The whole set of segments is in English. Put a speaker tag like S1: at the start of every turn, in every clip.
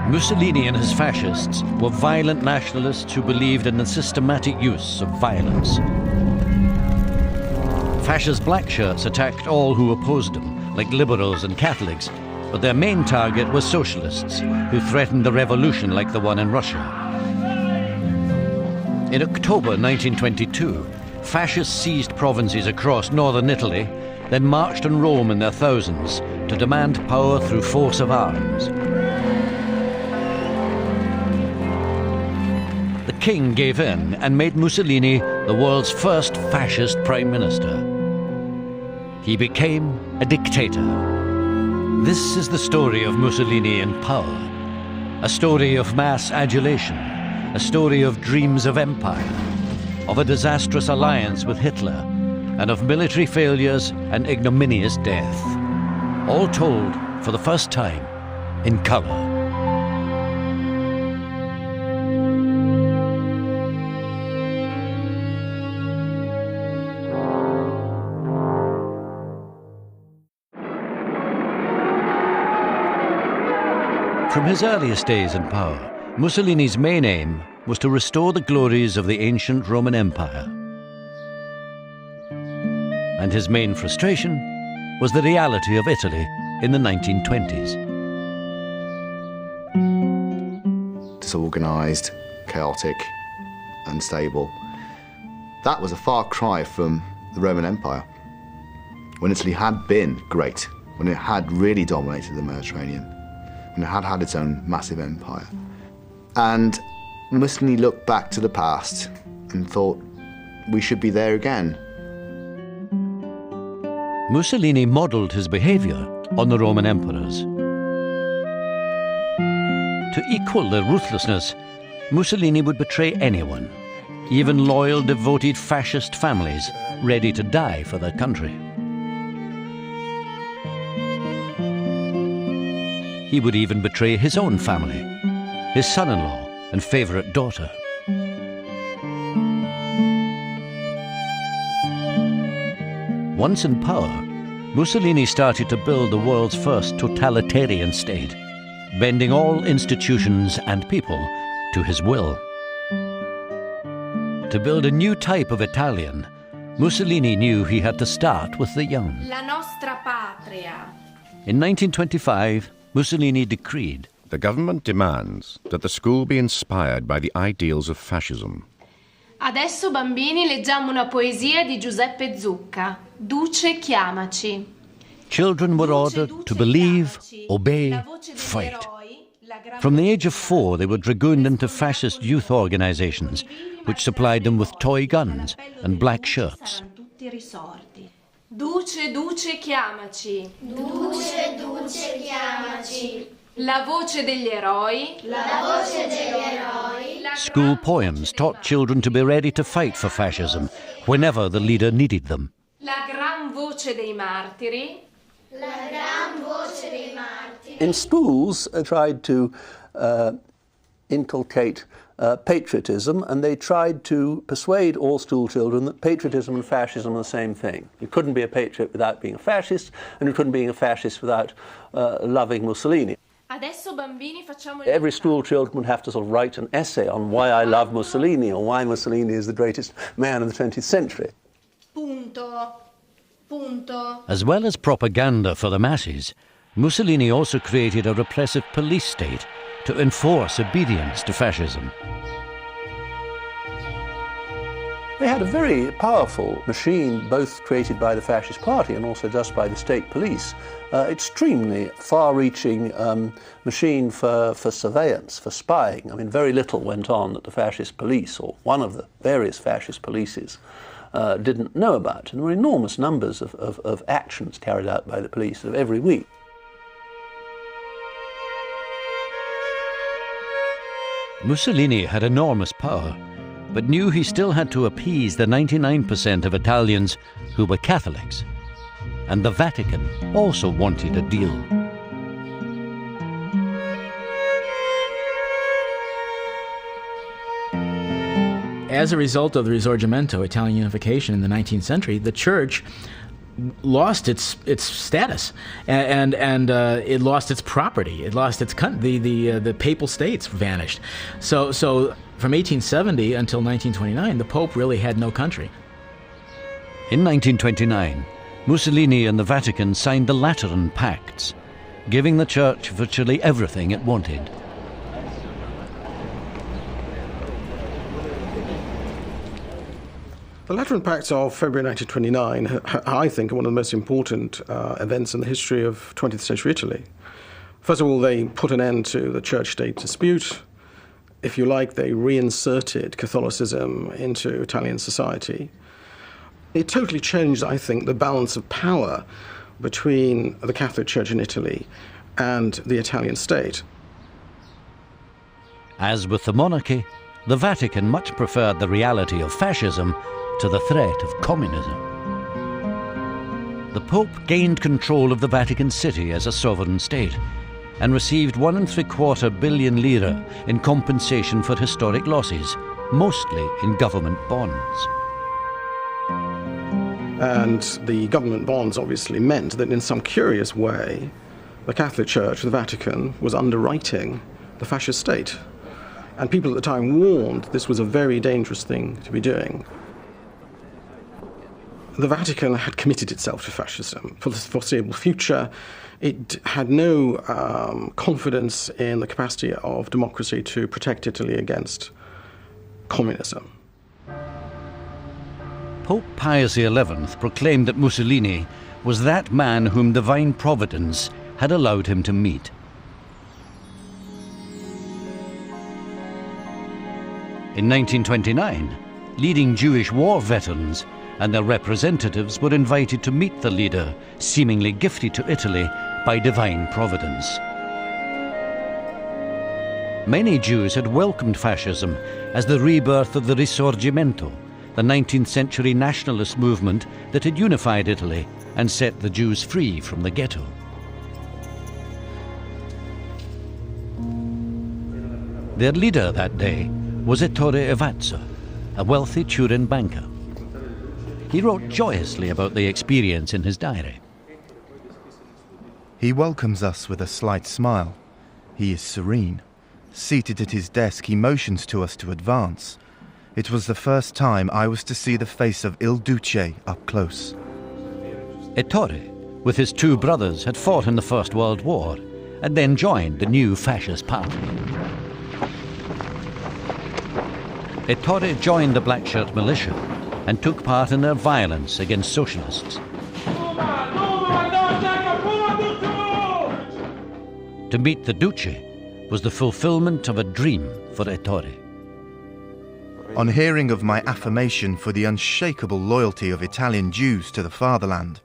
S1: Mussolini and his fascists were violent nationalists who believed in the systematic use of violence. Fascist black shirts attacked all who opposed them, like liberals and Catholics, but their main target was socialists, who threatened a revolution like the one in Russia. In October 1922, fascists seized provinces across northern Italy, then marched on Rome in their thousands to demand power through force of arms. The king gave in and made Mussolini the world's first fascist prime minister. He became a dictator. This is the story of Mussolini in power, a story of mass adulation, a story of dreams of empire, of a disastrous alliance with Hitler, and of military failures and ignominious death, all told for the first time in color. From his earliest days in power, Mussolini's main aim was to restore the glories of the ancient Roman Empire. And his main frustration was the reality of Italy in the 1920s.
S2: Disorganized, chaotic, unstable. That was a far cry from the Roman Empire, when Italy had been great, when it had really dominated the Mediterranean, when it had had its own massive empire. And Mussolini looked back to the past and thought, we should be there again.
S1: Mussolini modeled his behavior on the Roman emperors. To equal their ruthlessness, Mussolini would betray anyone, even loyal, devoted fascist families ready to die for their country. He would even betray his own family, his son-in-law and favorite daughter. Once in power, Mussolini started to build the world's first totalitarian state, bending all institutions and people to his will. To build a new type of Italian, Mussolini knew he had to start with the young.
S3: La nostra patria.
S1: In 1925, Mussolini decreed,
S4: "The government demands that the school be inspired by the ideals of fascism."
S3: Adesso bambini leggiamo una poesia di Giuseppe Zucca. Duce chiamaci.
S1: Children were ordered to believe, obey, fight. From the age of 4, they were dragooned into fascist youth organizations, which supplied them with toy guns and black shirts.
S3: Duce, duce chiamaci.
S5: Duce, duce chiamaci.
S3: La voce degli eroi.
S5: La voce degli eroi.
S1: School poems taught children to be ready to fight for fascism whenever the leader needed them.
S3: La gran voce dei martiri.
S5: La gran voce dei martiri.
S6: In schools, I tried to inculcate patriotism, and they tried to persuade all school children that patriotism and fascism are the same thing. You couldn't be a patriot without being a fascist, and you couldn't be a fascist without loving Mussolini.
S3: Adesso bambini facciamo
S6: Every school children would have to sort of write an essay on why I love Mussolini, or why Mussolini is the greatest man of the 20th century.
S3: Punto. Punto.
S1: As well as propaganda for the masses, Mussolini also created a repressive police state to enforce obedience to fascism.
S6: They had a very powerful machine, both created by the Fascist Party and also just by the state police. Extremely far-reaching machine for surveillance, for spying. I mean, very little went on that the Fascist police, or one of the various Fascist polices, didn't know about. And there were enormous numbers of actions carried out by the police of every week.
S1: Mussolini had enormous power, but knew he still had to appease the 99% of Italians who were Catholics. And the Vatican also wanted a deal.
S7: As a result of the Risorgimento, Italian unification in the 19th century, the Church lost its status, and it lost its property. It lost its the papal states vanished. So from 1870 until 1929, the Pope really had no country.
S1: In 1929, Mussolini and the Vatican signed the Lateran Pacts, giving the Church virtually everything it wanted.
S8: The Lateran Pacts of February 1929, I think, are one of the most important events in the history of 20th century Italy. First of all, they put an end to the church-state dispute. If you like, they reinserted Catholicism into Italian society. It totally changed, I think, the balance of power between the Catholic Church in Italy and the Italian state.
S1: As with the monarchy, the Vatican much preferred the reality of fascism to the threat of communism. The Pope gained control of the Vatican City as a sovereign state and received 1.75 billion lire in compensation for historic losses, mostly in government bonds.
S8: And the government bonds obviously meant that in some curious way, the Catholic Church, the Vatican, was underwriting the fascist state. And people at the time warned this was a very dangerous thing to be doing. The Vatican had committed itself to fascism for the foreseeable future. It had no confidence in the capacity of democracy to protect Italy against communism.
S1: Pope Pius XI proclaimed that Mussolini was that man whom divine providence had allowed him to meet. In 1929, leading Jewish war veterans and their representatives were invited to meet the leader, seemingly gifted to Italy by divine providence. Many Jews had welcomed fascism as the rebirth of the Risorgimento, the 19th century nationalist movement that had unified Italy and set the Jews free from the ghetto. Their leader that day was Ettore Evazzo, a wealthy Turin banker. He wrote joyously about the experience in his diary.
S9: He welcomes us with a slight smile. He is serene. Seated at his desk, he motions to us to advance. It was the first time I was to see the face of Il Duce up close.
S1: Ettore, with his two brothers, had fought in the First World War and then joined the new fascist party. Ettore joined the Black Shirt militia and took part in their violence against socialists. To meet the Duce was the fulfillment of a dream for Ettore.
S9: On hearing of my affirmation for the unshakable loyalty of Italian Jews to the fatherland,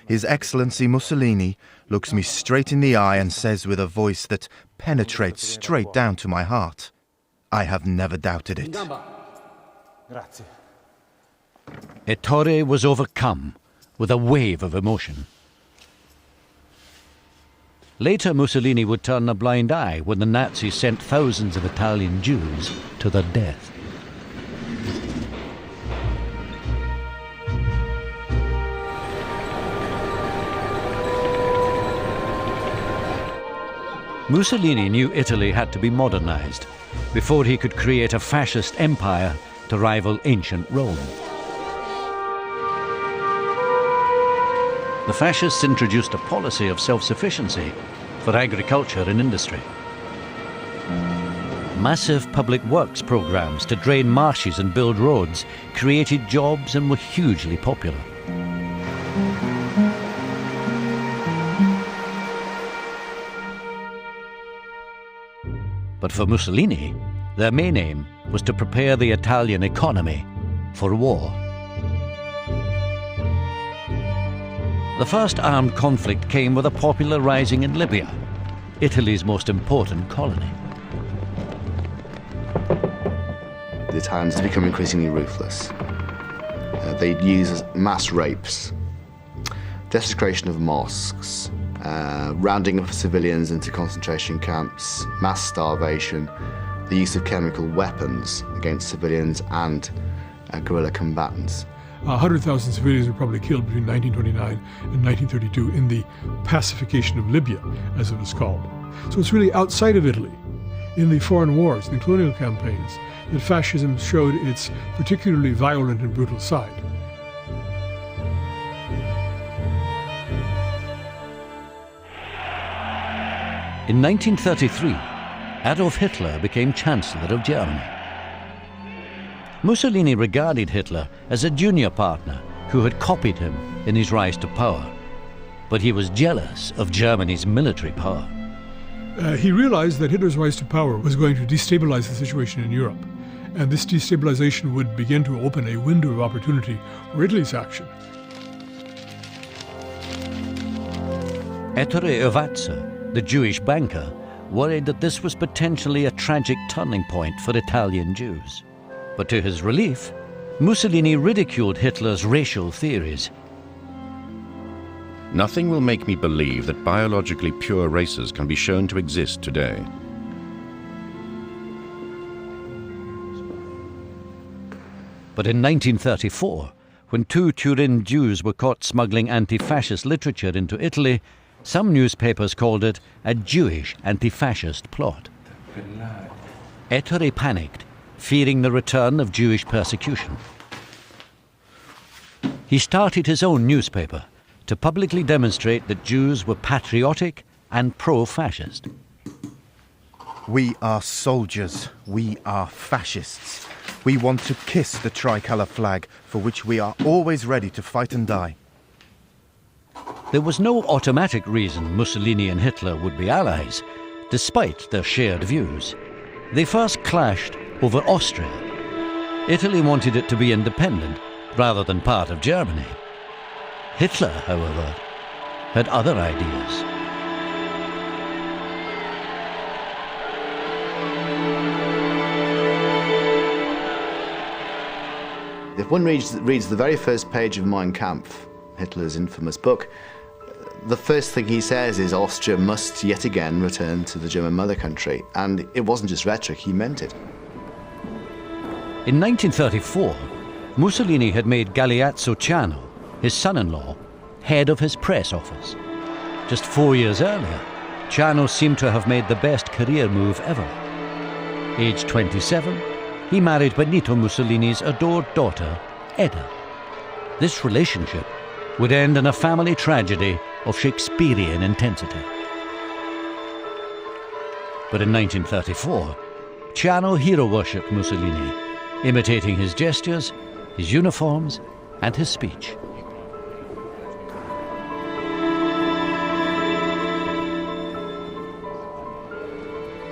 S9: His Excellency Mussolini looks me straight in the eye and says with a voice that penetrates straight down to my heart, I have never doubted it.
S1: Ettore was overcome with a wave of emotion. Later, Mussolini would turn a blind eye when the Nazis sent thousands of Italian Jews to their death. Mussolini knew Italy had to be modernized before he could create a fascist empire to rival ancient Rome. The fascists introduced a policy of self-sufficiency for agriculture and industry. Massive public works programs to drain marshes and build roads created jobs and were hugely popular. But for Mussolini, their main aim was to prepare the Italian economy for war. The first armed conflict came with a popular rising in Libya, Italy's most important colony.
S2: The Italians had become increasingly ruthless. They'd use mass rapes, desecration of mosques, rounding up civilians into concentration camps, mass starvation, the use of chemical weapons against civilians and guerrilla combatants.
S10: 100,000 civilians were probably killed between 1929 and 1932 in the pacification of Libya, as it was called. So it's really outside of Italy, in the foreign wars, the colonial campaigns, that fascism showed its particularly violent and brutal side.
S1: In 1933, Adolf Hitler became Chancellor of Germany. Mussolini regarded Hitler as a junior partner who had copied him in his rise to power, but he was jealous of Germany's military power.
S10: He realized that Hitler's rise to power was going to destabilize the situation in Europe, and this destabilization would begin to open a window of opportunity for Italy's action.
S1: Ettore Ovazza, the Jewish banker, worried that this was potentially a tragic turning point for Italian Jews. But to his relief, Mussolini ridiculed Hitler's racial theories.
S4: Nothing will make me believe that biologically pure races can be shown to exist today.
S1: But in 1934, when two Turin Jews were caught smuggling anti-fascist literature into Italy, some newspapers called it a Jewish anti-fascist plot. Ettore panicked, fearing the return of Jewish persecution. He started his own newspaper to publicly demonstrate that Jews were patriotic and pro-fascist.
S9: We are soldiers. We are fascists. We want to kiss the tricolour flag, for which we are always ready to fight and die.
S1: There was no automatic reason Mussolini and Hitler would be allies, despite their shared views. They first clashed over Austria. Italy wanted it to be independent, rather than part of Germany. Hitler, however, had other ideas.
S2: If one reads the very first page of Mein Kampf, Hitler's infamous book, the first thing he says is Austria must yet again return to the German mother country. And it wasn't just rhetoric, he meant it.
S1: In 1934, Mussolini had made Galeazzo Ciano, his son-in-law, head of his press office. Just 4 years earlier, Ciano seemed to have made the best career move ever. Aged 27, he married Benito Mussolini's adored daughter, Edda. This relationship would end in a family tragedy of Shakespearean intensity. But in 1934, Ciano hero-worshipped Mussolini, imitating his gestures, his uniforms, and his speech.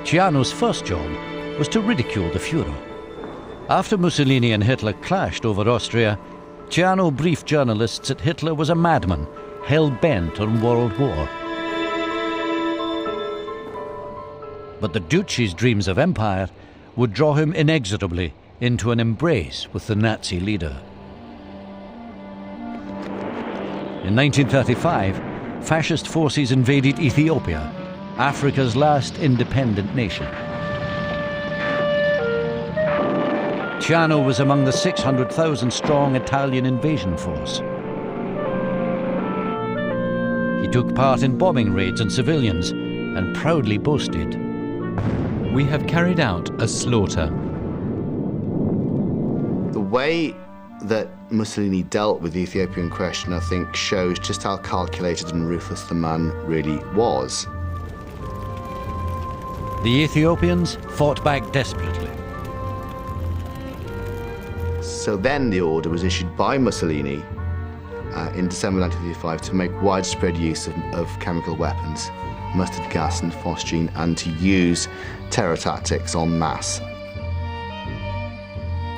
S1: Ciano's first job was to ridicule the Führer. After Mussolini and Hitler clashed over Austria, Ciano briefed journalists that Hitler was a madman, hell-bent on World War. But the Duce's dreams of empire would draw him inexorably into an embrace with the Nazi leader. In 1935, fascist forces invaded Ethiopia, Africa's last independent nation. Ciano was among the 600,000-strong Italian invasion force. He took part in bombing raids on civilians and proudly boasted,
S11: "We have carried out a slaughter."
S2: The way that Mussolini dealt with the Ethiopian question, I think, shows just how calculated and ruthless the man really was.
S1: The Ethiopians fought back desperately.
S2: So then the order was issued by Mussolini in December 1935 to make widespread use of chemical weapons, mustard gas and phosgene, and to use terror tactics en masse.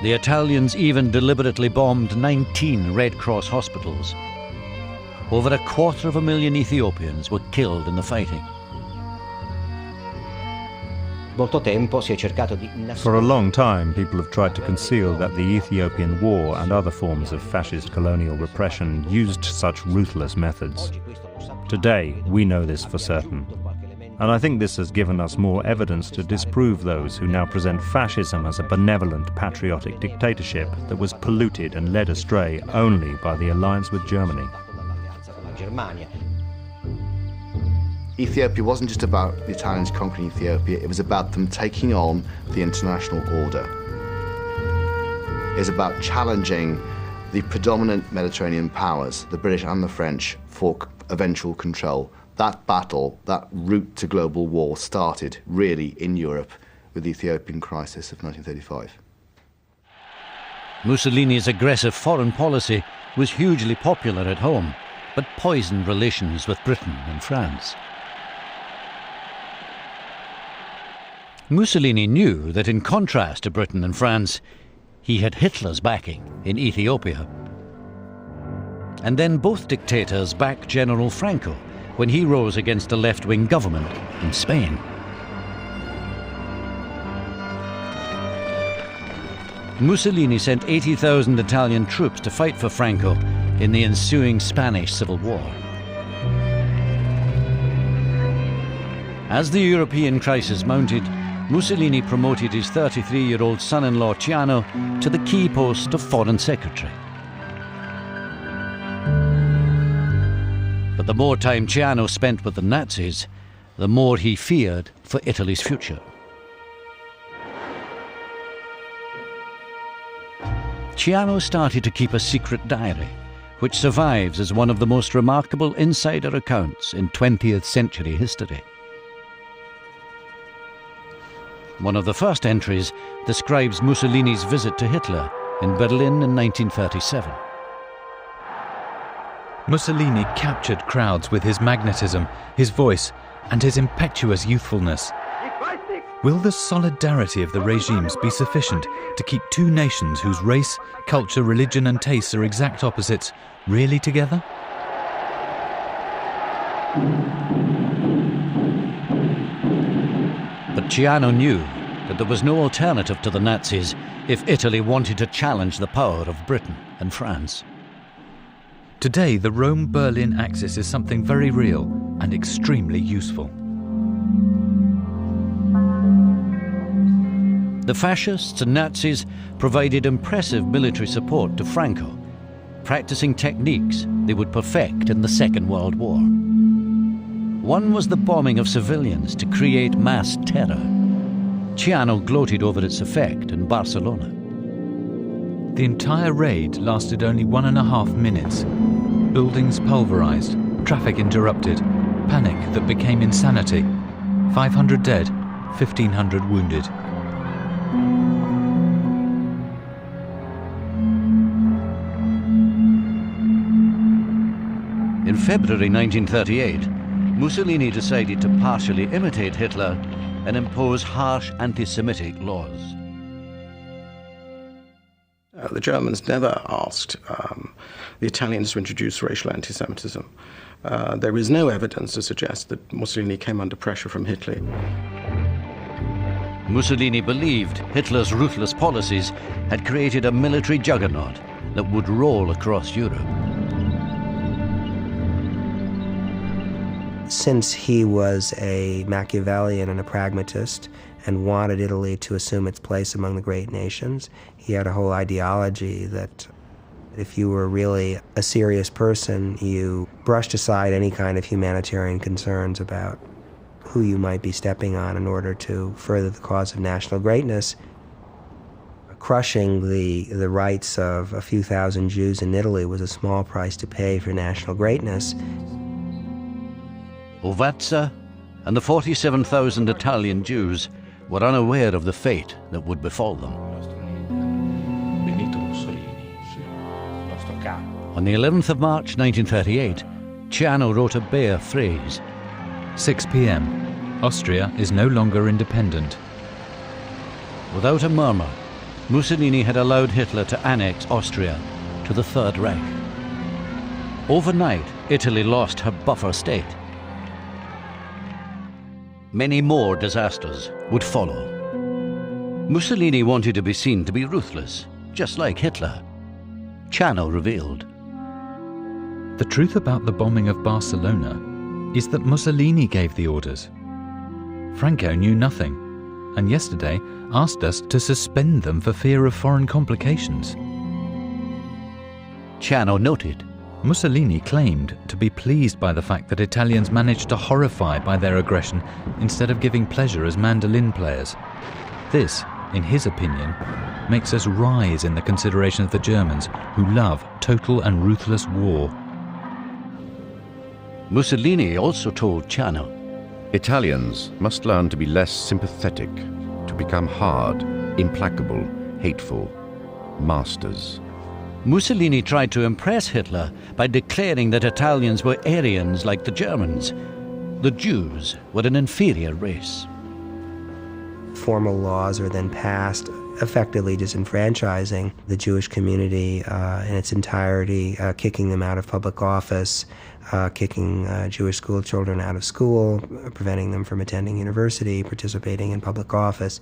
S1: The Italians even deliberately bombed 19 Red Cross hospitals. Over 250,000 Ethiopians were killed in the fighting.
S12: For a long time, people have tried to conceal that the Ethiopian War and other forms of fascist colonial repression used such ruthless methods. Today, we know this for certain. And I think this has given us more evidence to disprove those who now present fascism as a benevolent, patriotic dictatorship that was polluted and led astray only by the alliance with Germany.
S2: Ethiopia wasn't just about the Italians conquering Ethiopia, it was about them taking on the international order. It was about challenging the predominant Mediterranean powers, the British and the French, for eventual control. That battle, that route to global war, started really in Europe with the Ethiopian crisis of 1935.
S1: Mussolini's aggressive foreign policy was hugely popular at home, but poisoned relations with Britain and France. Mussolini knew that in contrast to Britain and France, he had Hitler's backing in Ethiopia. And then both dictators backed General Franco when he rose against a left-wing government in Spain. Mussolini sent 80,000 Italian troops to fight for Franco in the ensuing Spanish Civil War. As the European crisis mounted, Mussolini promoted his 33-year-old son-in-law Ciano to the key post of Foreign Secretary. But the more time Ciano spent with the Nazis, the more he feared for Italy's future. Ciano started to keep a secret diary, which survives as one of the most remarkable insider accounts in 20th century history. One of the first entries describes Mussolini's visit to Hitler in Berlin in 1937.
S11: Mussolini captured crowds with his magnetism, his voice, and his impetuous youthfulness. Will the solidarity of the regimes be sufficient to keep two nations whose race, culture, religion, and tastes are exact opposites really together?
S1: But Ciano knew that there was no alternative to the Nazis if Italy wanted to challenge the power of Britain and France.
S11: Today, the Rome-Berlin axis is something very real and extremely useful.
S1: The fascists and Nazis provided impressive military support to Franco, practicing techniques they would perfect in the Second World War. One was the bombing of civilians to create mass terror. Ciano gloated over its effect in Barcelona.
S11: The entire raid lasted only 1.5 minutes. Buildings pulverized, traffic interrupted, panic that became insanity. 500 dead, 1,500 wounded.
S1: In February 1938, Mussolini decided to partially imitate Hitler and impose harsh anti-Semitic laws.
S8: The Germans never asked the Italians to introduce racial anti-Semitism. There is no evidence to suggest that Mussolini came under pressure from Hitler.
S1: Mussolini believed Hitler's ruthless policies had created a military juggernaut that would roll across Europe.
S13: Since he was a Machiavellian and a pragmatist and wanted Italy to assume its place among the great nations, he had a whole ideology that if you were really a serious person, you brushed aside any kind of humanitarian concerns about who you might be stepping on in order to further the cause of national greatness. Crushing the rights of a few thousand Jews in Italy was a small price to pay for national greatness.
S1: Ovazza and the 47,000 Italian Jews were unaware of the fate that would befall them. On the 11th of March 1938, Ciano wrote a bare phrase.
S11: 6 p.m. Austria is no longer independent.
S1: Without a murmur, Mussolini had allowed Hitler to annex Austria to the Third Reich. Overnight, Italy lost her buffer state. Many more disasters would follow. Mussolini wanted to be seen to be ruthless, just like Hitler. Ciano revealed.
S11: The truth about the bombing of Barcelona is that Mussolini gave the orders. Franco knew nothing, and yesterday asked us to suspend them for fear of foreign complications.
S1: Ciano noted.
S11: Mussolini claimed to be pleased by the fact that Italians managed to horrify by their aggression instead of giving pleasure as mandolin players. This, in his opinion, makes us rise in the consideration of the Germans, who love total and ruthless war.
S1: Mussolini also told Ciano,
S4: Italians must learn to be less sympathetic, to become hard, implacable, hateful, masters.
S1: Mussolini tried to impress Hitler by declaring that Italians were Aryans like the Germans. The Jews were an inferior race.
S13: Formal laws are then passed, effectively disenfranchising the Jewish community in its entirety, kicking them out of public office, kicking Jewish school children out of school, preventing them from attending university, participating in public office.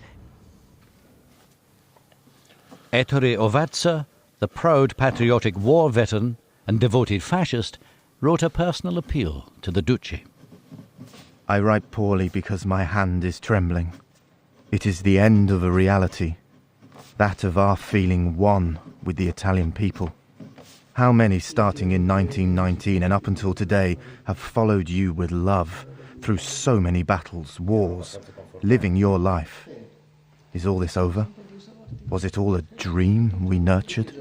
S1: Ettore Ovazza, the proud patriotic war veteran and devoted fascist, wrote a personal appeal to the Duce.
S9: I write poorly because my hand is trembling. It is the end of a reality, that of our feeling one with the Italian people. How many, starting in 1919 and up until today, have followed you with love through so many battles, wars, living your life? Is all this over? Was it all a dream we nurtured?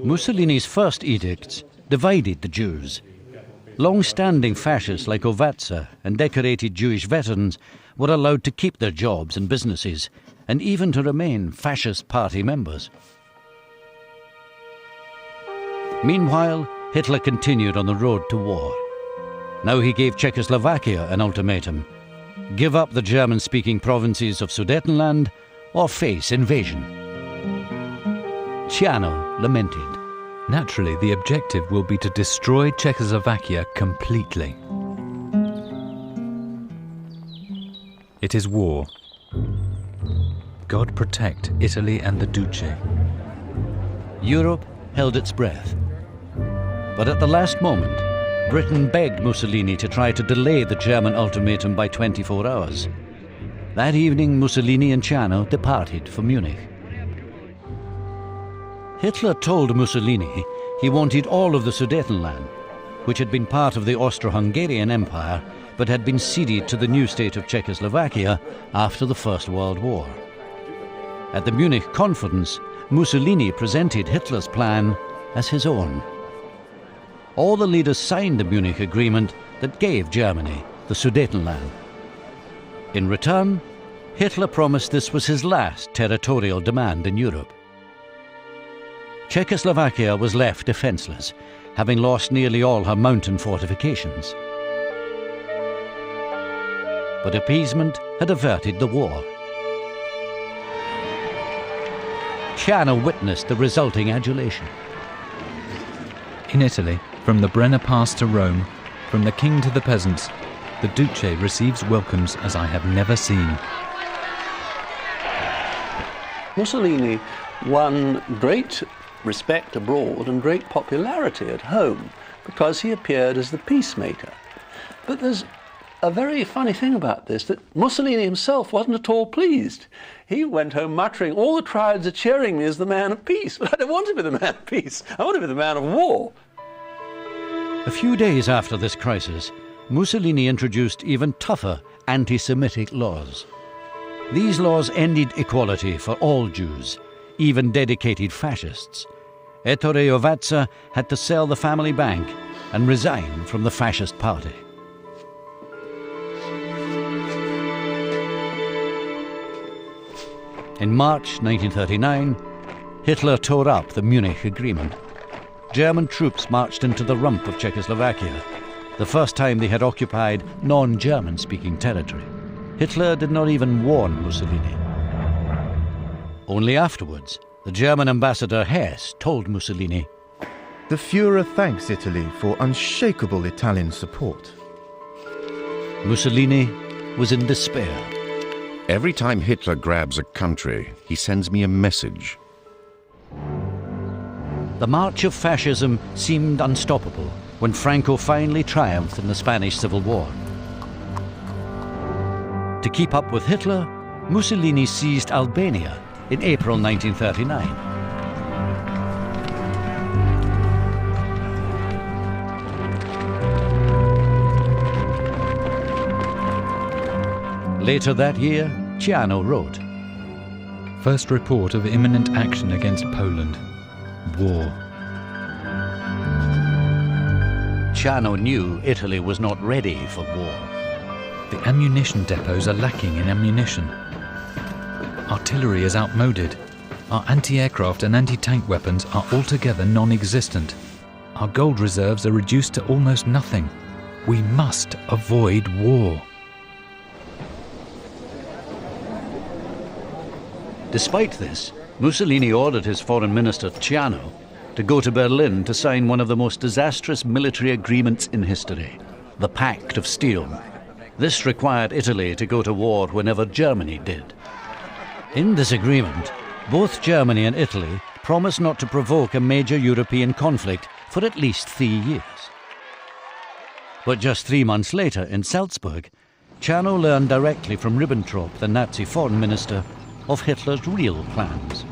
S1: Mussolini's first edicts divided the Jews. Long-standing fascists like Ovazza and decorated Jewish veterans were allowed to keep their jobs and businesses, and even to remain fascist party members. Meanwhile, Hitler continued on the road to war. Now he gave Czechoslovakia an ultimatum: give up the German-speaking provinces of Sudetenland or face invasion. Ciano lamented.
S11: Naturally, the objective will be to destroy Czechoslovakia completely. It is war. God protect Italy and the Duce.
S1: Europe held its breath. But at the last moment, Britain begged Mussolini to try to delay the German ultimatum by 24 hours. That evening, Mussolini and Ciano departed for Munich. Hitler told Mussolini he wanted all of the Sudetenland, which had been part of the Austro-Hungarian Empire but had been ceded to the new state of Czechoslovakia after the First World War. At the Munich conference, Mussolini presented Hitler's plan as his own. All the leaders signed the Munich Agreement that gave Germany the Sudetenland. In return, Hitler promised this was his last territorial demand in Europe. Czechoslovakia was left defenseless, having lost nearly all her mountain fortifications. But appeasement had averted the war. Ciano witnessed the resulting adulation.
S11: In Italy, from the Brenner Pass to Rome, from the king to the peasants, the Duce receives welcomes as I have never seen.
S6: Mussolini won great respect abroad and great popularity at home because he appeared as the peacemaker. But there's a very funny thing about this, that Mussolini himself wasn't at all pleased. He went home muttering, all the crowds are cheering me as the man of peace, but I don't want to be the man of peace, I want to be the man of war.
S1: A few days after this crisis, Mussolini introduced even tougher anti-Semitic laws. These laws ended equality for all Jews, even dedicated fascists. Ettore Ovazza had to sell the family bank and resign from the fascist party. In March 1939, Hitler tore up the Munich Agreement. German troops marched into the rump of Czechoslovakia, the first time they had occupied non-German speaking territory. Hitler did not even warn Mussolini. Only afterwards, the German ambassador Hess told Mussolini,
S9: "The Führer thanks Italy for unshakable Italian support."
S1: Mussolini was in despair.
S4: Every time Hitler grabs a country, he sends me a message.
S1: The march of fascism seemed unstoppable when Franco finally triumphed in the Spanish Civil War. To keep up with Hitler, Mussolini seized Albania in April 1939. Later that year, Ciano wrote,
S11: First report of imminent action against Poland. War.
S1: Ciano knew Italy was not ready for war.
S11: The ammunition depots are lacking in ammunition. Artillery is outmoded. Our anti-aircraft and anti-tank weapons are altogether non-existent. Our gold reserves are reduced to almost nothing. We must avoid war.
S1: Despite this, Mussolini ordered his foreign minister, Ciano, to go to Berlin to sign one of the most disastrous military agreements in history, the Pact of Steel. This required Italy to go to war whenever Germany did. In this agreement, both Germany and Italy promised not to provoke a major European conflict for at least 3 years. But just 3 months later, in Salzburg, Ciano learned directly from Ribbentrop, the Nazi foreign minister, of Hitler's real plans.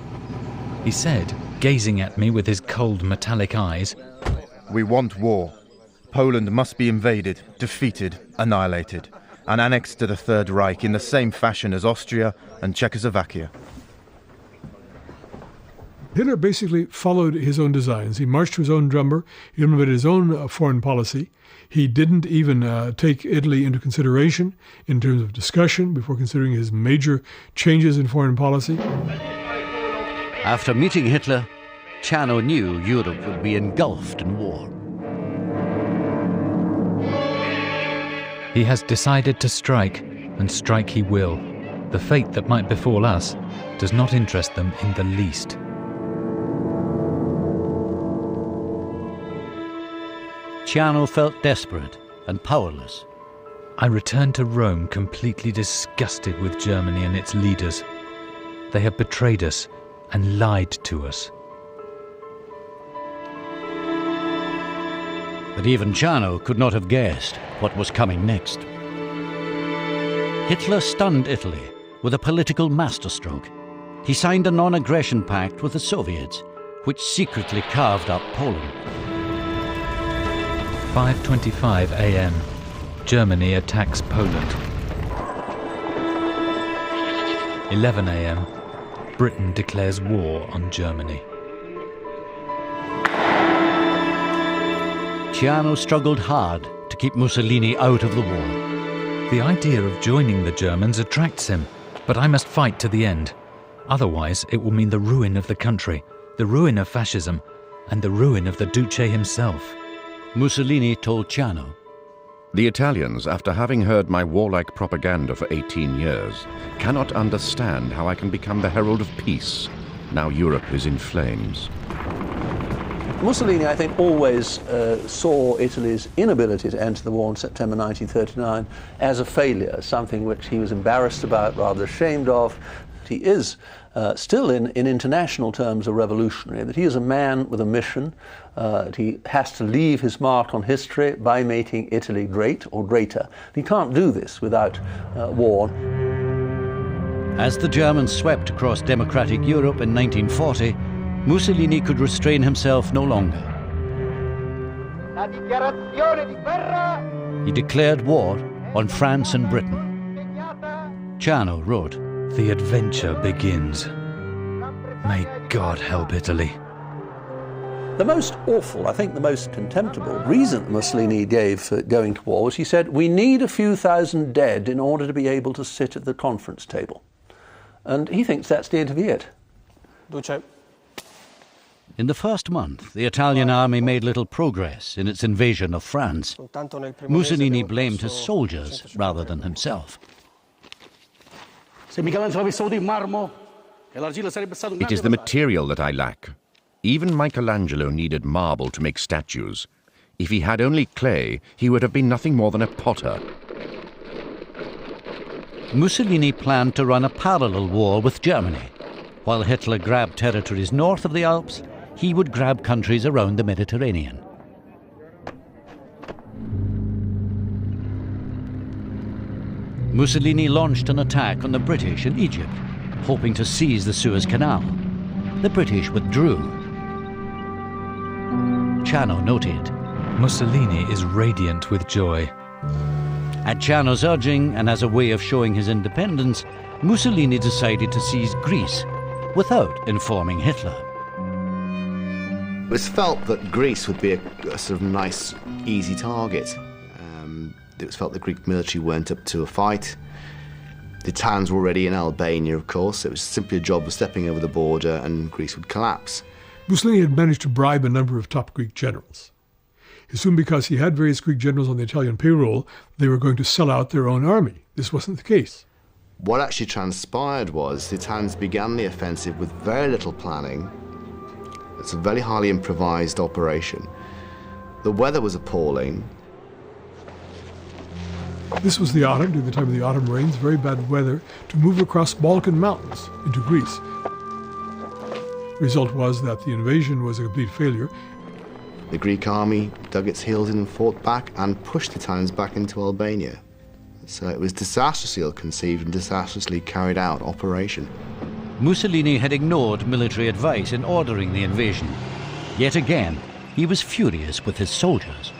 S11: He said, gazing at me with his cold metallic eyes,
S9: We want war. Poland must be invaded, defeated, annihilated, and annexed to the Third Reich in the same fashion as Austria and Czechoslovakia.
S10: Hitler basically followed his own designs. He marched to his own drummer. He implemented his own foreign policy. He didn't even take Italy into consideration in terms of discussion before considering his major changes in foreign policy.
S1: After meeting Hitler, Ciano knew Europe would be engulfed in war.
S11: He has decided to strike, and strike he will. The fate that might befall us does not interest them in the least.
S1: Ciano felt desperate and powerless.
S11: I returned to Rome completely disgusted with Germany and its leaders. They have betrayed us and lied to us.
S1: But even Ciano could not have guessed what was coming next. Hitler stunned Italy with a political masterstroke. He signed a non-aggression pact with the Soviets, which secretly carved up Poland.
S11: 5:25 a.m. Germany attacks Poland. 11 a.m. Britain declares war on Germany.
S1: Ciano struggled hard to keep Mussolini out of the war.
S11: The idea of joining the Germans attracts him, but I must fight to the end. Otherwise, it will mean the ruin of the country, the ruin of fascism, and the ruin of the Duce himself.
S1: Mussolini told Ciano,
S4: The Italians, after having heard my warlike propaganda for 18 years, cannot understand how I can become the herald of peace, now Europe is in flames.
S6: Mussolini, I think, always saw Italy's inability to enter the war in September 1939 as a failure, something which he was embarrassed about, rather ashamed of. He is still, in international terms, a revolutionary, that he is a man with a mission. He has to leave his mark on history by making Italy great or greater. He can't do this without war.
S1: As the Germans swept across democratic Europe in 1940, Mussolini could restrain himself no longer. He declared war on France and Britain. Ciano wrote,
S11: The adventure begins. May God help Italy.
S6: The most awful, I think the most contemptible reason Mussolini gave for going to war was he said, we need a few thousand dead in order to be able to sit at the conference table. And he thinks that's going to be it.
S1: In the first month, the Italian army made little progress in its invasion of France. Mussolini blamed his soldiers rather than himself.
S4: It is the material that I lack. Even Michelangelo needed marble to make statues. If he had only clay, he would have been nothing more than a potter.
S1: Mussolini planned to run a parallel war with Germany. While Hitler grabbed territories north of the Alps, he would grab countries around the Mediterranean. Mussolini launched an attack on the British in Egypt, hoping to seize the Suez Canal. The British withdrew. Ciano noted,
S11: Mussolini is radiant with joy.
S1: At Ciano's urging, and as a way of showing his independence, Mussolini decided to seize Greece without informing Hitler.
S2: It was felt that Greece would be a sort of nice, easy target. It was felt the Greek military weren't up to a fight. The Italians were already in Albania, of course. It was simply a job of stepping over the border and Greece would collapse.
S10: Mussolini had managed to bribe a number of top Greek generals. He assumed because he had various Greek generals on the Italian payroll, they were going to sell out their own army. This wasn't the case.
S2: What actually transpired was the Italians began the offensive with very little planning. It's a very highly improvised operation. The weather was appalling.
S10: This was the autumn, during the time of the autumn rains, very bad weather, to move across Balkan mountains into Greece. The result was that the invasion was a complete failure.
S2: The Greek army dug its heels in and fought back and pushed the Italians back into Albania. So it was disastrously ill-conceived and disastrously carried out operation.
S1: Mussolini had ignored military advice in ordering the invasion. Yet again, he was furious with his soldiers.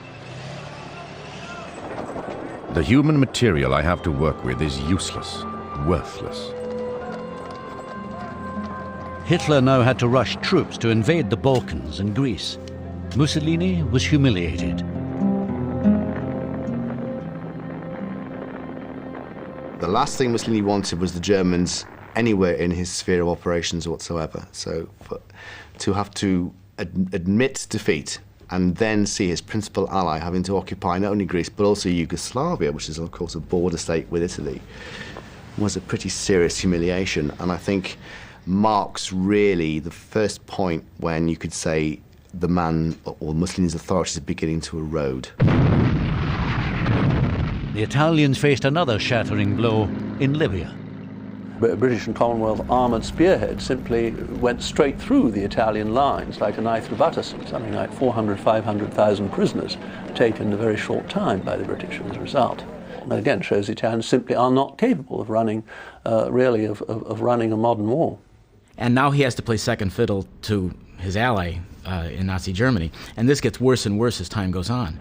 S4: The human material I have to work with is useless, worthless.
S1: Hitler now had to rush troops to invade the Balkans and Greece. Mussolini was humiliated.
S2: The last thing Mussolini wanted was the Germans anywhere in his sphere of operations whatsoever. So to have to admit defeat and then see his principal ally having to occupy not only Greece but also Yugoslavia, which is of course a border state with Italy, was a pretty serious humiliation, and I think marks really the first point when you could say the man or Mussolini's authorities are beginning to erode.
S1: The Italians faced another shattering blow in Libya.
S6: British and Commonwealth armoured spearheads simply went straight through the Italian lines like a knife through butter. Something like 400,000, 500,000 prisoners taken in a very short time by the British as a result. And again, shows the Italians simply are not capable of running, of running a modern war.
S7: And now he has to play second fiddle to his ally in Nazi Germany. And this gets worse and worse as time goes on.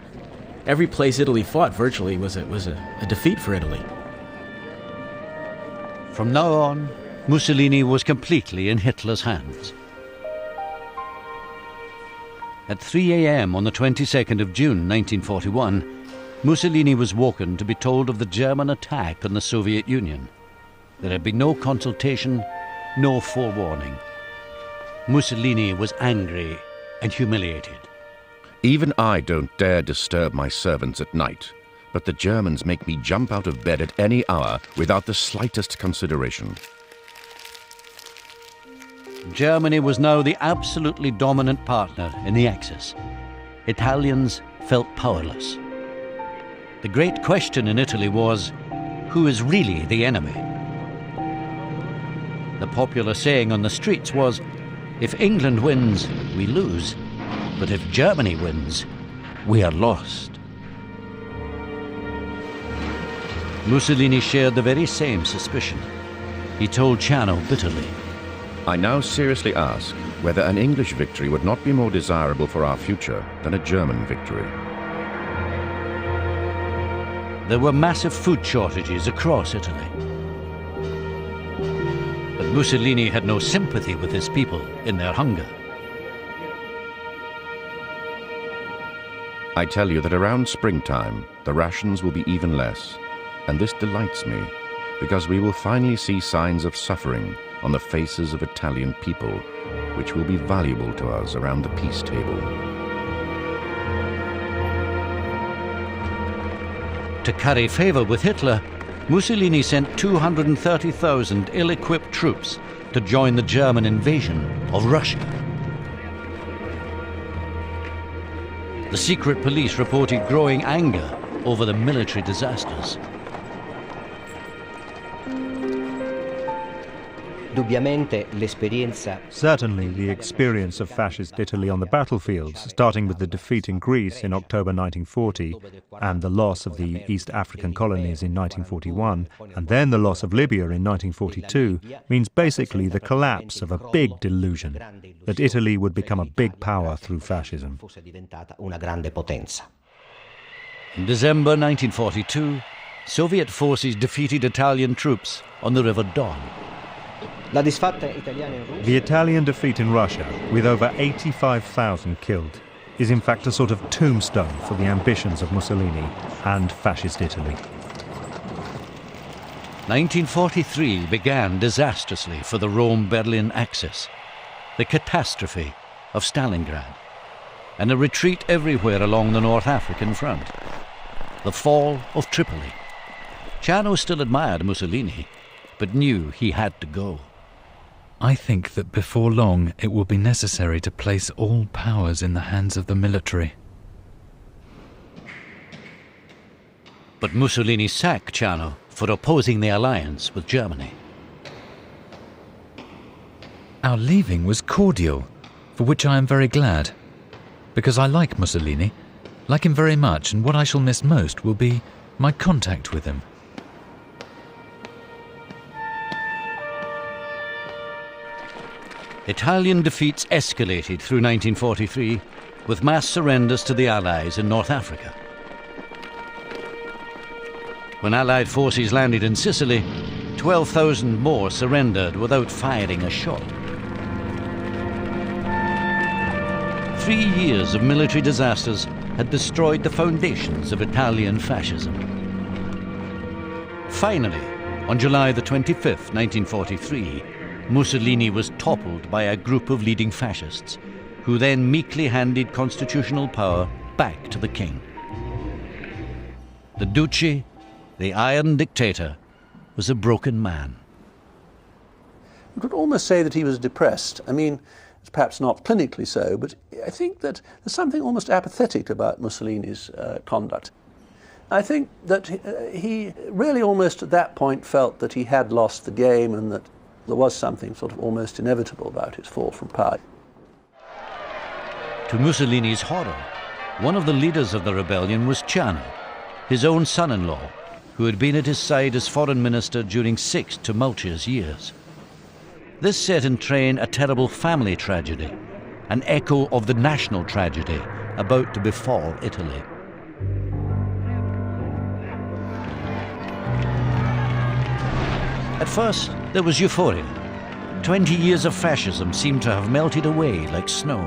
S7: Every place Italy fought virtually was a defeat for Italy.
S1: From now on, Mussolini was completely in Hitler's hands. At 3 a.m. on the 22nd of June 1941, Mussolini was woken to be told of the German attack on the Soviet Union. There had been no consultation, no forewarning. Mussolini was angry and humiliated.
S4: Even I don't dare disturb my servants at night, but the Germans make me jump out of bed at any hour without the slightest consideration.
S1: Germany was now the absolutely dominant partner in the Axis. Italians felt powerless. The great question in Italy was, who is really the enemy? The popular saying on the streets was, if England wins, we lose, but if Germany wins, we are lost. Mussolini shared the very same suspicion. He told Ciano bitterly,
S4: I now seriously ask whether an English victory would not be more desirable for our future than a German victory.
S1: There were massive food shortages across Italy. But Mussolini had no sympathy with his people in their hunger.
S4: I tell you that around springtime, the rations will be even less, and this delights me, because we will finally see signs of suffering on the faces of Italian people, which will be valuable to us around the peace table.
S1: To curry favor with Hitler, Mussolini sent 230,000 ill-equipped troops to join the German invasion of Russia. The secret police reported growing anger over the military disasters.
S12: Certainly, the experience of fascist Italy on the battlefields, starting with the defeat in Greece in October 1940 and the loss of the East African colonies in 1941, and then the loss of Libya in 1942, means basically the collapse of a big delusion that Italy would become a big power through fascism.
S1: In December 1942, Soviet forces defeated Italian troops on the River Don.
S12: The Italian defeat in Russia, with over 85,000 killed, is in fact a sort of tombstone for the ambitions of Mussolini and fascist Italy.
S1: 1943 began disastrously for the Rome-Berlin axis, the catastrophe of Stalingrad, and a retreat everywhere along the North African front, the fall of Tripoli. Ciano still admired Mussolini, but knew he had to go.
S11: I think that before long it will be necessary to place all powers in the hands of the military.
S1: But Mussolini sacked Ciano for opposing the alliance with Germany.
S11: Our leaving was cordial, for which I am very glad, because I like Mussolini, like him very much, and what I shall miss most will be my contact with him.
S1: Italian defeats escalated through 1943 with mass surrenders to the Allies in North Africa. When Allied forces landed in Sicily, 12,000 more surrendered without firing a shot. 3 years of military disasters had destroyed the foundations of Italian fascism. Finally, on July the 25th, 1943, Mussolini was toppled by a group of leading fascists, who then meekly handed constitutional power back to the king. The Duce, the Iron Dictator, was a broken man.
S6: You could almost say that he was depressed. I mean, it's perhaps not clinically so, but I think that there's something almost apathetic about Mussolini's conduct. I think that he really almost at that point felt that he had lost the game and that there was something sort of almost inevitable about his fall from power.
S1: To Mussolini's horror, one of the leaders of the rebellion was Ciano, his own son-in-law, who had been at his side as foreign minister during 6 tumultuous years. This set in train a terrible family tragedy, an echo of the national tragedy about to befall Italy. At first, there was euphoria. 20 years of fascism seemed to have melted away like snow.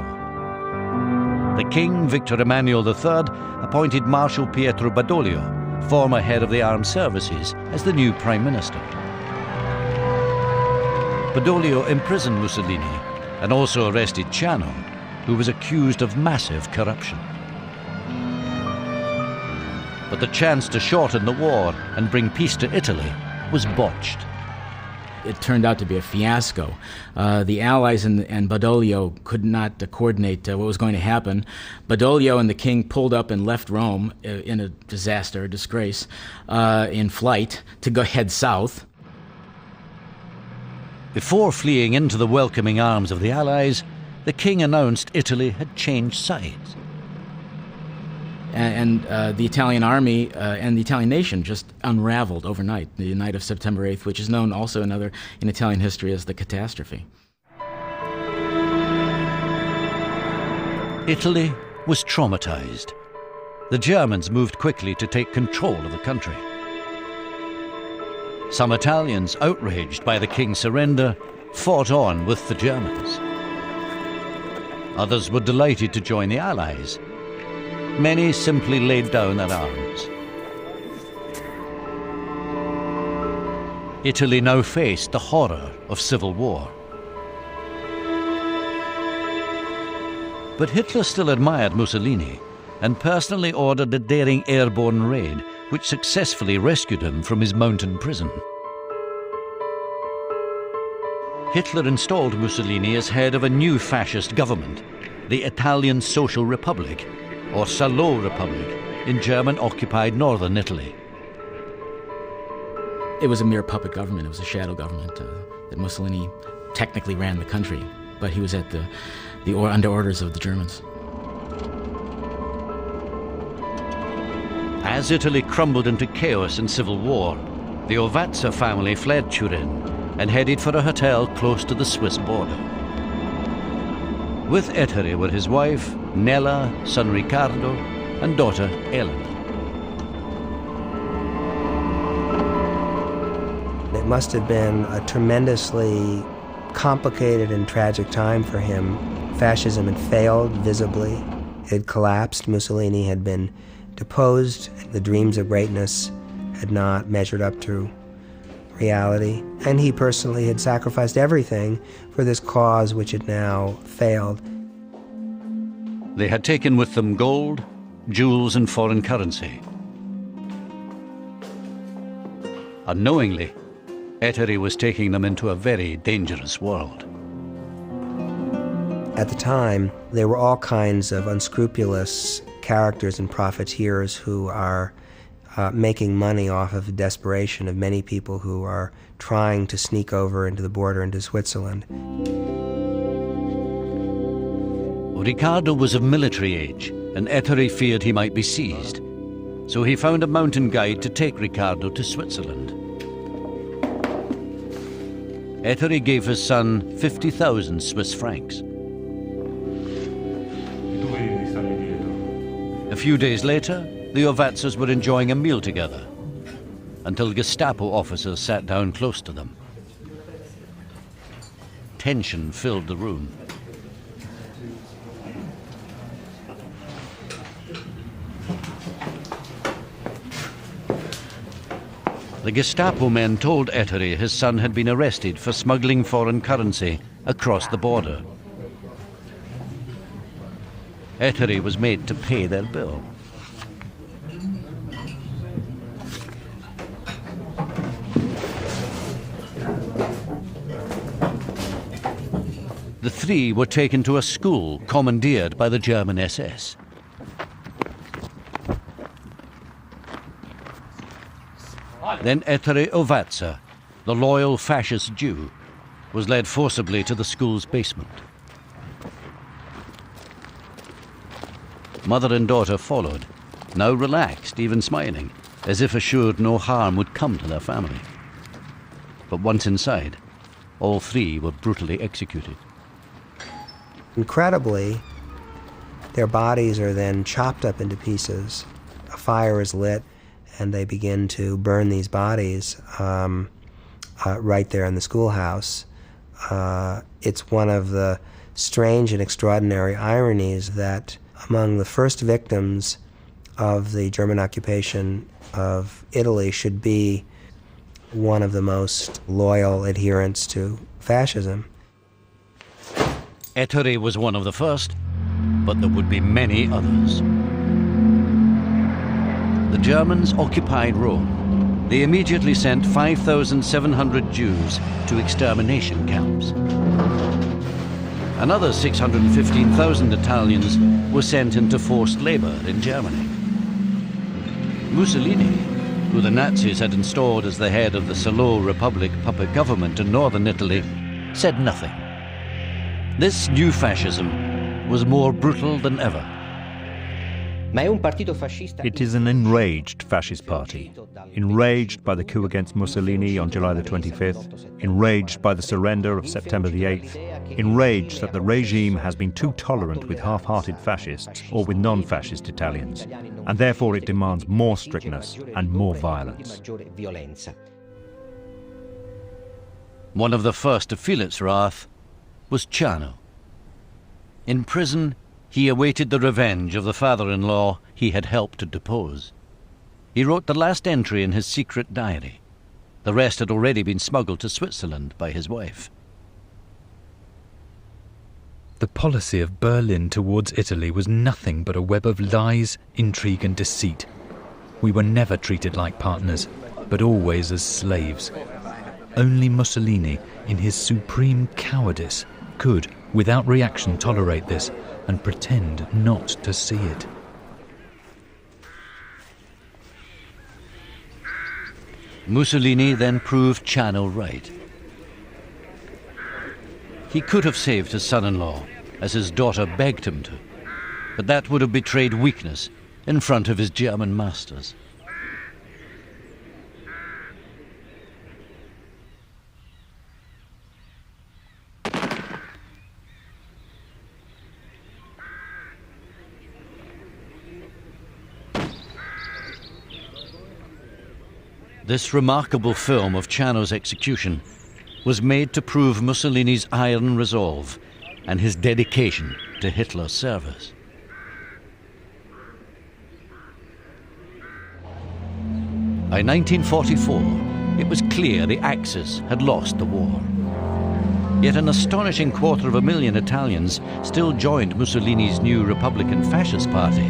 S1: The king, Victor Emmanuel III, appointed Marshal Pietro Badoglio, former head of the armed services, as the new prime minister. Badoglio imprisoned Mussolini and also arrested Ciano, who was accused of massive corruption. But the chance to shorten the war and bring peace to Italy was botched.
S7: It turned out to be a fiasco. The Allies and Badoglio could not coordinate what was going to happen. Badoglio and the king pulled up and left Rome in a disaster, a disgrace, in flight to go head south.
S1: Before fleeing into the welcoming arms of the Allies, the king announced Italy had changed sides.
S7: And the Italian army and the Italian nation just unraveled overnight, the night of September 8th, which is known also in Italian history as the catastrophe.
S1: Italy was traumatized. The Germans moved quickly to take control of the country. Some Italians, outraged by the king's surrender, fought on with the Germans. Others were delighted to join the Allies. Many simply laid down their arms. Italy now faced the horror of civil war. But Hitler still admired Mussolini and personally ordered a daring airborne raid which successfully rescued him from his mountain prison. Hitler installed Mussolini as head of a new fascist government, the Italian Social Republic, or Salo Republic, in German-occupied northern Italy.
S7: It was a mere puppet government. It was a shadow government that Mussolini technically ran the country, but he was at under orders of the Germans.
S1: As Italy crumbled into chaos and civil war, the Ovazza family fled Turin and headed for a hotel close to the Swiss border. With Ettore were his wife, Nella, son Riccardo, and daughter, Elena.
S13: It must have been a tremendously complicated and tragic time for him. Fascism had failed visibly. It had collapsed. Mussolini had been deposed. The dreams of greatness had not measured up to reality. And he personally had sacrificed everything for this cause which had now failed.
S1: They had taken with them gold, jewels, and foreign currency. Unknowingly, Ettore was taking them into a very dangerous world.
S13: At the time, there were all kinds of unscrupulous characters and profiteers who are making money off of the desperation of many people who are trying to sneak over into the border into Switzerland.
S1: Riccardo was of military age, and Ettore feared he might be seized. So he found a mountain guide to take Riccardo to Switzerland. Ettore gave his son 50,000 Swiss francs. A few days later, the Ovazzas were enjoying a meal together, until Gestapo officers sat down close to them. Tension filled the room. The Gestapo men told Ettore his son had been arrested for smuggling foreign currency across the border. Ettore was made to pay their bill. The three were taken to a school commandeered by the German SS. Then Ettore Ovazza, the loyal fascist Jew, was led forcibly to the school's basement. Mother and daughter followed, now relaxed, even smiling, as if assured no harm would come to their family. But once inside, all three were brutally executed.
S13: Incredibly, their bodies are then chopped up into pieces. A fire is lit, and they begin to burn these bodies right there in the schoolhouse. It's one of the strange and extraordinary ironies that among the first victims of the German occupation of Italy should be one of the most loyal adherents to fascism.
S1: Ettore was one of the first, but there would be many others. The Germans occupied Rome. They immediately sent 5,700 Jews to extermination camps. Another 615,000 Italians were sent into forced labor in Germany. Mussolini, who the Nazis had installed as the head of the Salo Republic puppet government in northern Italy, said nothing. This new fascism was more brutal than ever.
S12: It is an enraged fascist party, enraged by the coup against Mussolini on July the 25th, enraged by the surrender of September the 8th, enraged that the regime has been too tolerant with half-hearted fascists or with non-fascist Italians, and therefore it demands more strictness and more violence.
S1: One of the first to feel its wrath was Ciano. In prison, he awaited the revenge of the father-in-law he had helped to depose. He wrote the last entry in his secret diary. The rest had already been smuggled to Switzerland by his wife.
S11: The policy of Berlin towards Italy was nothing but a web of lies, intrigue and deceit. We were never treated like partners, but always as slaves. Only Mussolini, in his supreme cowardice, could, without reaction, tolerate this and pretend not to see it.
S1: Mussolini then proved Channel right. He could have saved his son-in-law, as his daughter begged him to, but that would have betrayed weakness in front of his German masters. This remarkable film of Ciano's execution was made to prove Mussolini's iron resolve and his dedication to Hitler's service. By 1944, it was clear the Axis had lost the war. Yet an astonishing 250,000 Italians still joined Mussolini's new Republican Fascist Party,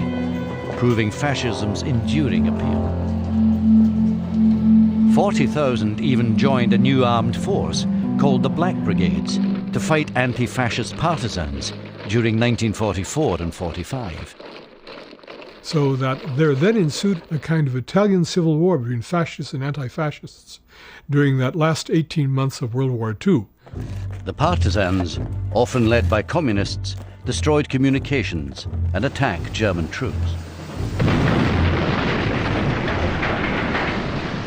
S1: proving fascism's enduring appeal. 40,000 even joined a new armed force called the Black Brigades to fight anti-fascist partisans during 1944 and 45.
S10: So that there then ensued a kind of Italian civil war between fascists and anti-fascists during that last 18 months of World War II.
S1: The partisans, often led by communists, destroyed communications and attacked German troops.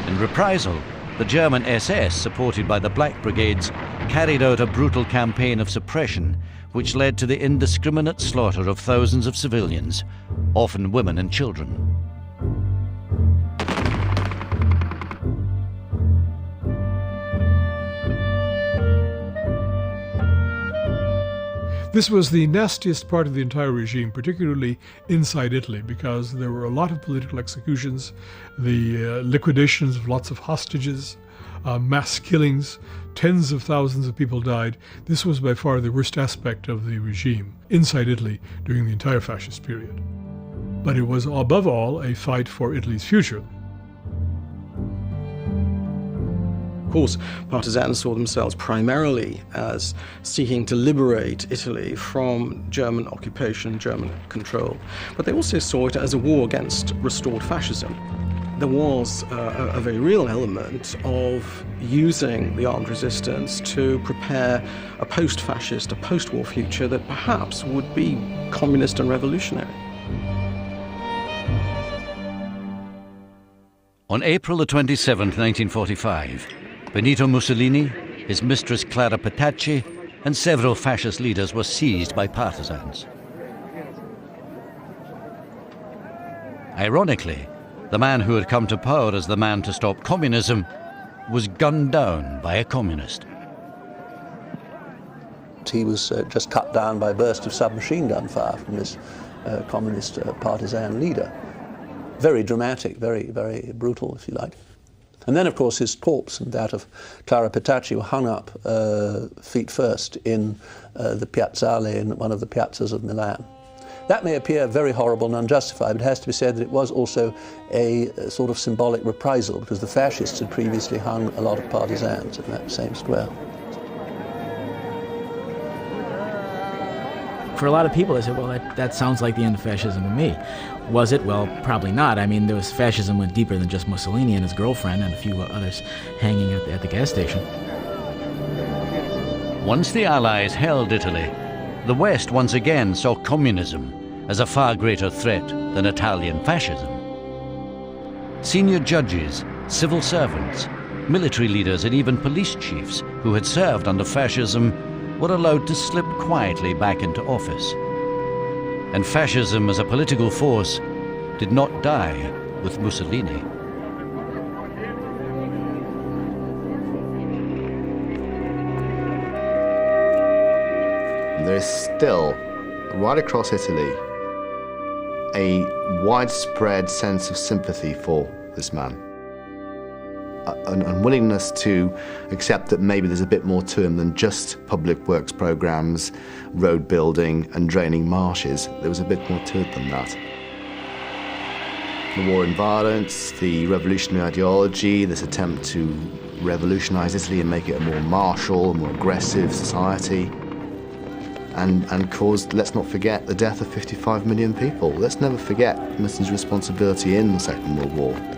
S1: In reprisal, the German SS, supported by the Black Brigades, carried out a brutal campaign of suppression which led to the indiscriminate slaughter of thousands of civilians, often women and children.
S10: This was the nastiest part of the entire regime, particularly inside Italy, because there were a lot of political executions, the liquidations of lots of hostages, mass killings, tens of thousands of people died. This was by far the worst aspect of the regime inside Italy during the entire fascist period. But it was above all a fight for Italy's future.
S8: Of course, partisans saw themselves primarily as seeking to liberate Italy from German occupation, German control. But they also saw it as a war against restored fascism. There was a very real element of using the armed resistance to prepare a post-fascist, a post-war future that perhaps would be communist and revolutionary.
S1: On April the 27th, 1945, Benito Mussolini, his mistress Clara Petacci, and several fascist leaders were seized by partisans. Ironically, the man who had come to power as the man to stop communism was gunned down by a communist.
S6: He was just cut down by a burst of submachine gun fire from this communist partisan leader. Very dramatic, very, very brutal, if you like. And then, of course, his corpse and that of Clara Petacci were hung up feet first in the piazzale in one of the piazzas of Milan. That may appear very horrible and unjustified, but it has to be said that it was also a sort of symbolic reprisal, because the fascists had previously hung a lot of partisans in that same square.
S7: For a lot of people, they said, well, that sounds like the end of fascism to me. Was it? Well, probably not. I mean, fascism went deeper than just Mussolini and his girlfriend and a few others hanging at the gas station.
S1: Once the Allies held Italy, the West once again saw communism as a far greater threat than Italian fascism. Senior judges, civil servants, military leaders, and even police chiefs who had served under fascism were allowed to slip quietly back into office. And fascism as a political force did not die with Mussolini.
S2: There is still, right across Italy, a widespread sense of sympathy for this man. An unwillingness to accept that maybe there's a bit more to him than just public works programs, road building and draining marshes. There was a bit more to it than that. The war in violence, the revolutionary ideology, this attempt to revolutionize Italy and make it a more martial, more aggressive society, and caused, let's not forget, the death of 55 million people. Let's never forget Mussolini's responsibility in the Second World War.